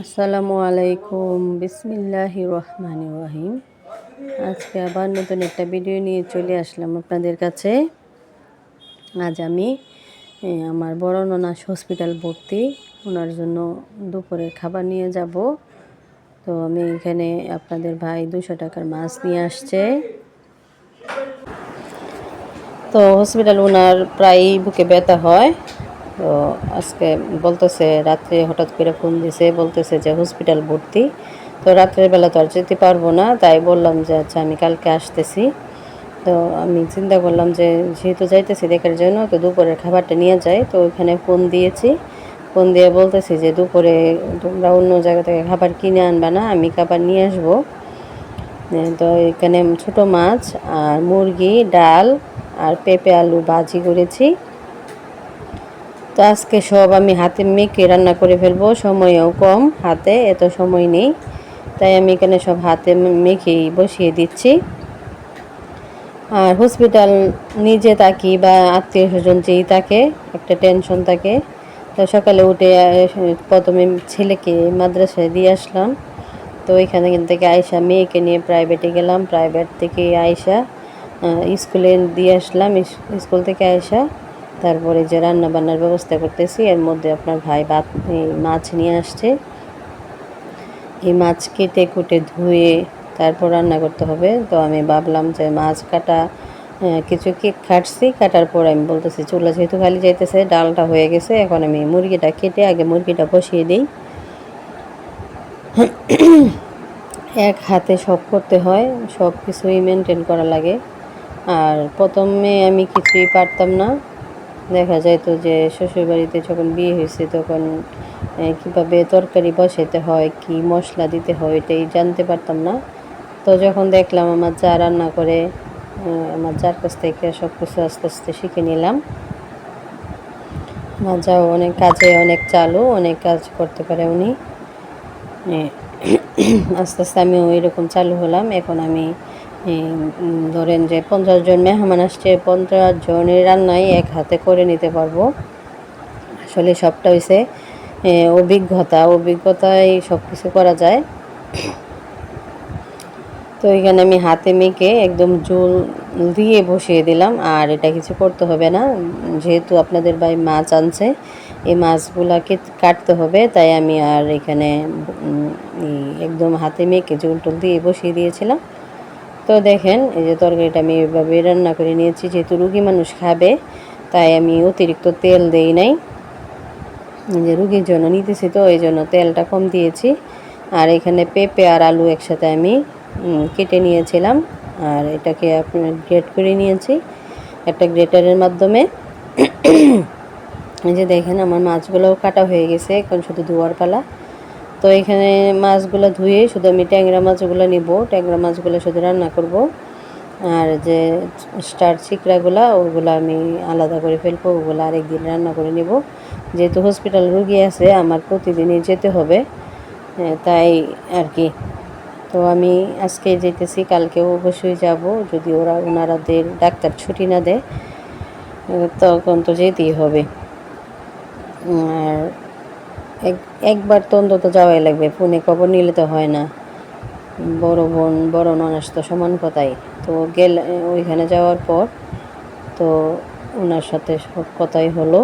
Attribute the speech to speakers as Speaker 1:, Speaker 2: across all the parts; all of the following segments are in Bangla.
Speaker 1: আসসালামু আলাইকুম, বিসমিল্লাহির রহমানির রহিম। আজকে আবার নতুন একটা ভিডিও নিয়ে চলে আসলাম আপনাদের কাছে। আজ আমি আমার বড় ননাস হসপিটাল ভর্তি, ওনার জন্য দুপুরের খাবার নিয়ে যাব। তো আমি এখানে আপনাদের ভাই 200 টাকার মাছ নিয়ে আসছে। তো হসপিটাল ওনার প্রায়ই বুকে ব্যথা হয়। তো আজকে বলতেছে, রাত্রে হঠাৎ করে ফোন দিছে, বলতেছে যে হসপিটাল ভর্তি। তো রাত্রের বেলা তো আর যেতে পারবো না, তাই বললাম যে আচ্ছা আমি কালকে আসতেছি। তো আমি চিন্তা করলাম যে যেহেতু যাইতেছি দেখার জন্য, তো দুপুরের খাবারটা নিয়ে যাই। তো ওইখানে ফোন দিয়েছি, ফোন দিয়ে বলতেছি যে দুপুরে তোমরা অন্য জায়গা থেকে খাবার কিনে আনবা না, আমি খাবার নিয়ে আসবো। তো এখানে ছোট মাছ আর মুরগি, ডাল আর পেঁপে আলু ভাজি করেছি। তো আজকে সব আমি হাতে মেখে রান্না করে ফেলবো, সময়ও কম, হাতে এত সময় নেই, তাই আমি এখানে সব হাতে মেখেই বসিয়ে দিচ্ছি। আর হসপিটাল নিজে থাকি বা আত্মীয় স্বজন যেই থাকে, একটা টেনশন থাকে। তো সকালে উঠে প্রথমে ছেলেকে মাদ্রাসায় দিয়ে আসলাম। তো এখানে থেকে আয়সা মেয়েকে নিয়ে প্রাইভেটে গেলাম, প্রাইভেট থেকে আয়সা স্কুলে দিয়ে আসলাম। স্কুল থেকে আয়সা তারপরে যে রান্না বান্নার ব্যবস্থা করতেছি, এর মধ্যে আপনার ভাই মাছ নিয়ে আসছে। এই মাছ কেটে কুটে ধুয়ে তারপর রান্না করতে হবে। তো আমি ভাবলাম যে মাছ কাটা কিছু কেক কাটছি, কাটার পর আমি বলতেছি চুলা যেহেতু খালি যাইতেছে, ডালটা হয়ে গেছে, এখন আমি মুরগিটা কেটে আগে মুরগিটা বসিয়ে দিই। এক হাতে সব করতে হয়, সব কিছুই মেনটেন করা লাগে। আর প্রথমে আমি কিছুই পারতাম না, দেখা যাইতো যে শ্বশুরবাড়িতে যখন বিয়ে হয়েছে তখন কীভাবে তরকারি বসাতে হয়, কি মশলা দিতে হয়, এটাই জানতে পারতাম না। তো যখন দেখলাম আমার যা রান্না করে, আমার যার কাছ থেকে সব কিছু আস্তে আস্তে শিখে নিলাম। আমার যাও অনেক কাজে অনেক চালু, অনেক কাজ করতে পারে উনি। আস্তে আস্তে আমিও এরকম চালু হলাম। এখন আমি ধরেন যে 50 জন মেহমান আসছে, 50 জনের রান্নাই এক হাতে করে নিতে পারবো। আসলে সবটা হয়েছে অভিজ্ঞতায় সব কিছু করা যায়। তো এখানে আমি হাতে মেখে একদম জল দিয়ে বসিয়ে দিলাম, আর এটা কিছু করতে হবে না। যেহেতু আপনাদের ভাই মাছ আনছে, এই মাছগুলাকে কাটতে হবে, তাই আমি আর এখানে একদম হাতে মেখে জল টল দিয়ে বসিয়ে দিয়েছিলাম। তো দেখেন এই যে তরকারিটা আমি এভাবে রান্না করে নিয়েছি, যেহেতু রুগী মানুষ খাবে তাই আমি অতিরিক্ত তেল দেই নাই। যে রুগীর জন্য নিতেছি তো এই জন্য তেলটা কম দিয়েছি। আর এখানে পেঁপে আর আলু একসাথে আমি কেটে নিয়েছিলাম, আর এটাকে আপনার গ্রেট করে নিয়েছি একটা গ্রেটারের মাধ্যমে। এই যে দেখেন আমার মাছগুলোও কাটা হয়ে গেছে, এখন শুধু ধোয়ার পালা। তো এখানে মাছগুলো ধুয়ে শুধু আমি ট্যাংরা মাছগুলো নিব, ট্যাংরা মাছগুলো শুধু রান্না করব। আর যে স্টার চিকড়াগুলো ওগুলো আমি আলাদা করে ফেলবো, ওগুলো আরেকদিন রান্না করে নেব। যেহেতু হসপিটাল রুগী আছে, আমার প্রতিদিনই যেতে হবে, তাই আর কি। তো আমি আজকে যেতেছি, কালকেও অবশ্যই যাব, যদি ওনারাদের ডাক্তার ছুটি না দেয় তখন তো যেতেই হবে। আর একবার তো অন্তত যাওয়াই লাগবে, ফোনে খবর নিলে তো হয় না। বড় বোন বড় ননাস তো সমান কথাই। তো ওইখানে যাওয়ার পর তো ওনার সাথে সব কথাই হলো।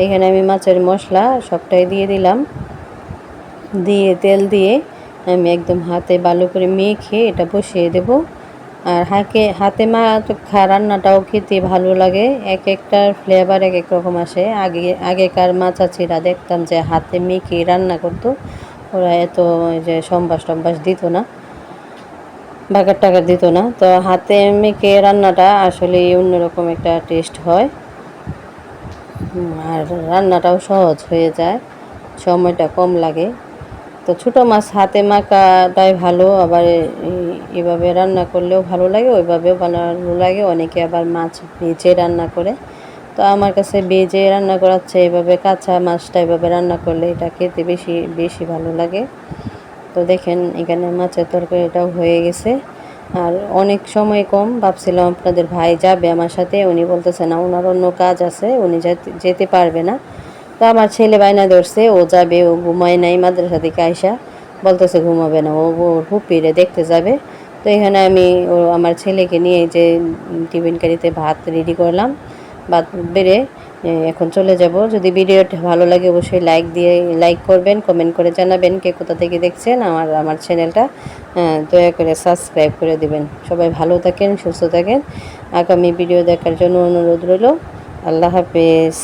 Speaker 1: এখানে আমি মাছের মশলা সবটাই দিয়ে দিলাম, দিয়ে তেল দিয়ে আমি একদম হাতে ভালো করে মেখে এটা বসিয়ে দেব। আর হাতে রান্নাটাও খেতে ভালো লাগে, এক একটার ফ্লেভার এক এক রকম আসে। আগেকার মা চাচিরা দেখতাম যে হাতে মেখে রান্না করতো, ওরা এত যে সম্বাস টম্বাস দিত না, বাগার টাগার দিত না। তো হাতে মেখে রান্নাটা আসলে অন্যরকম একটা টেস্ট হয়, আর রান্নাটাও সহজ হয়ে যায়, সময়টা কম লাগে। তো ছোটো মাছ হাতে মাখাটাই ভালো, আবার এভাবে রান্না করলেও ভালো লাগে, ওইভাবেও বানানো লাগে। অনেকে আবার মাছ ভেজে রান্না করে, তো আমার কাছে ভেজে রান্না করাচ্ছে, এভাবে কাঁচা মাছটা এভাবে রান্না করলে এটা খেতে বেশি বেশি ভালো লাগে। তো দেখেন এখানে মাছের তরকারিটাও হয়ে গেছে। আর অনেক সময় কম, ভাবছিলাম আপনাদের ভাই যাবে আমার সাথে, উনি বলতেছে না ওনার অন্য কাজ আছে, উনি যেতে পারবে না। তো আমার ছেলে বায়না ধরছে, ও যাবে, ও ঘুমায় নাই মাদ্রাসা থেকে আইসা, বলতেছে ঘুমাবে না, ও ওর ফুপিরে দেখতে যাবে। তো এখানে আমি আমার ছেলেকে নিয়ে যে টিফিন কারিতে ভাত রেডি করলাম, ভাত বেড়ে এখন চলে যাব। যদি ভিডিওটা ভালো লাগে অবশ্যই লাইক করবেন, কমেন্ট করে জানাবেন কে কোথা থেকে দেখছেন। আমার চ্যানেলটা দয়া করে সাবস্ক্রাইব করে দিবেন। সবাই ভালো থাকেন, সুস্থ থাকেন। আগামী ভিডিও দেখার জন্য অনুরোধ রইল। আল্লাহ হাফেজ।